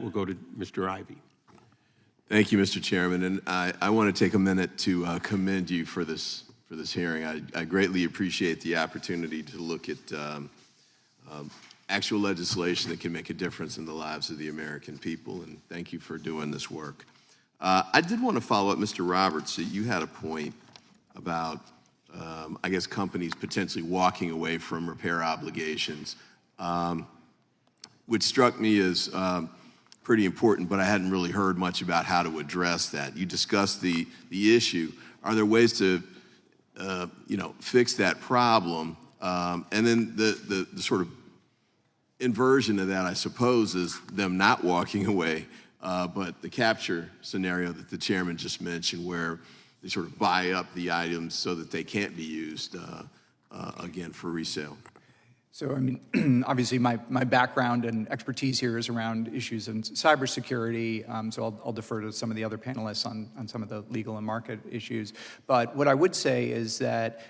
We'll go to Mr. Ivey. Thank you, Mr. Chairman, and I want to take a minute to commend you for this hearing. I greatly appreciate the opportunity to look at actual legislation that can make a difference in the lives of the American people, and thank you for doing this work. I did want to follow up, Mr. Roberts. You had a point about, I guess, companies potentially walking away from repair obligations, which struck me as pretty important, but I hadn't really heard much about how to address that. You discussed the issue. Are there ways to, fix that problem? And then the sort of inversion of that, I suppose, is them not walking away, but the capture scenario that the chairman just mentioned, where they sort of buy up the items so that they can't be used again for resale. So, I mean, obviously my background and expertise here is around issues in cybersecurity, so I'll defer to some of the other panelists on some of the legal and market issues. But what I would say is that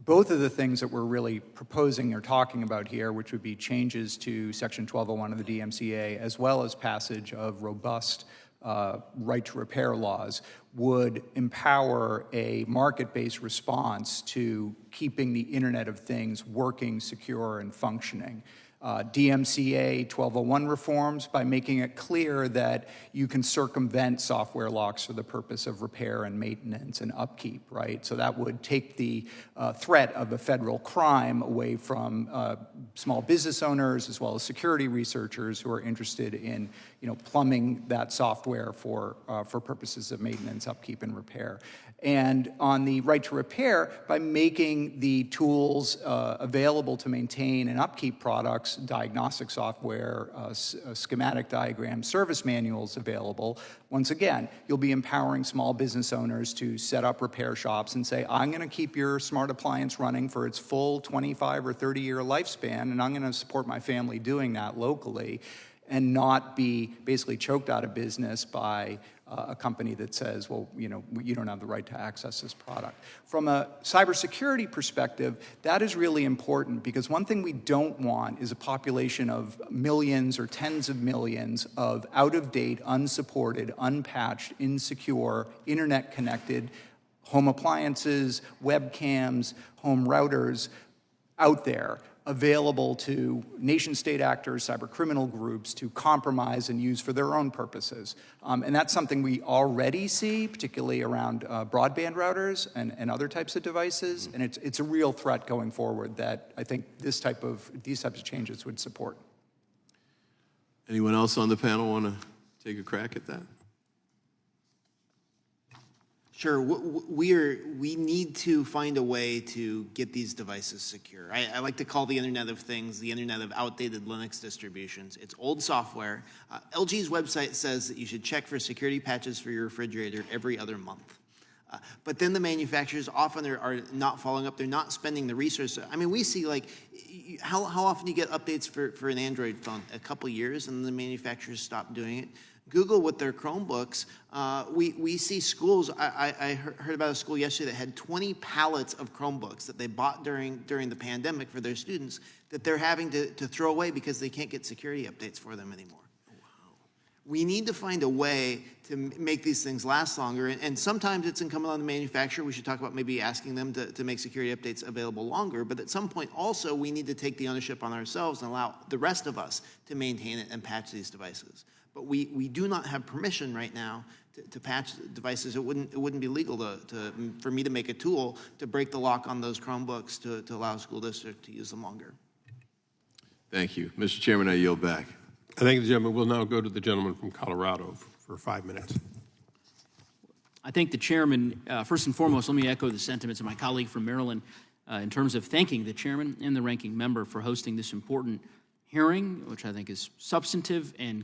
both of the things that we're really proposing or talking about here, which would be changes to Section 1201 of the DMCA, as well as passage of robust right to repair laws, would empower a market-based response to keeping the Internet of Things working, secure, and functioning. DMCA 1201 reforms by making it clear that you can circumvent software locks for the purpose of repair and maintenance and upkeep, right? So that would take the threat of a federal crime away from small business owners as well as security researchers who are interested in, plumbing that software for purposes of maintenance, upkeep, and repair. And on the right to repair, by making the tools available to maintain and upkeep products, diagnostic software, schematic diagrams, service manuals available, once again, you'll be empowering small business owners to set up repair shops and say, I'm going to keep your smart appliance running for its full 25 or 30-year lifespan, and I'm going to support my family doing that locally, and not be basically choked out of business by a company that says, well, you don't have the right to access this product. From a cybersecurity perspective, that is really important, because one thing we don't want is a population of millions or tens of millions of out-of-date, unsupported, unpatched, insecure, internet-connected home appliances, webcams, home routers out there, available to nation-state actors, cyber-criminal groups to compromise and use for their own purposes. And that's something we already see, particularly around broadband routers and other types of devices. And it's a real threat going forward that I think these types of changes would support. Anyone else on the panel want to take a crack at that? Sure. We need to find a way to get these devices secure. I like to call the Internet of Things the Internet of outdated Linux distributions. It's old software. LG's website says that you should check for security patches for your refrigerator every other month. But then the manufacturers often are not following up. They're not spending the resources. I mean, we see, like, how often do you get updates for an Android phone? A couple years, and the manufacturers stop doing it. Google with their Chromebooks, we see schools. I heard about a school yesterday that had 20 pallets of Chromebooks that they bought during the pandemic for their students that they're having to throw away because they can't get security updates for them anymore. We need to find a way to make these things last longer, and sometimes it's incumbent on the manufacturer. We should talk about maybe asking them to make security updates available longer, but at some point also we need to take the ownership on ourselves and allow the rest of us to maintain it and patch these devices. But we do not have permission right now to patch devices. It wouldn't be legal for me to make a tool to break the lock on those Chromebooks to allow a school district to use them longer. Thank you. Mr. Chairman, I yield back. I thank the gentleman. We'll now go to the gentleman from Colorado for 5 minutes. I thank the chairman. First and foremost, let me echo the sentiments of my colleague from Maryland in terms of thanking the chairman and the ranking member for hosting this important hearing, which I think is substantive and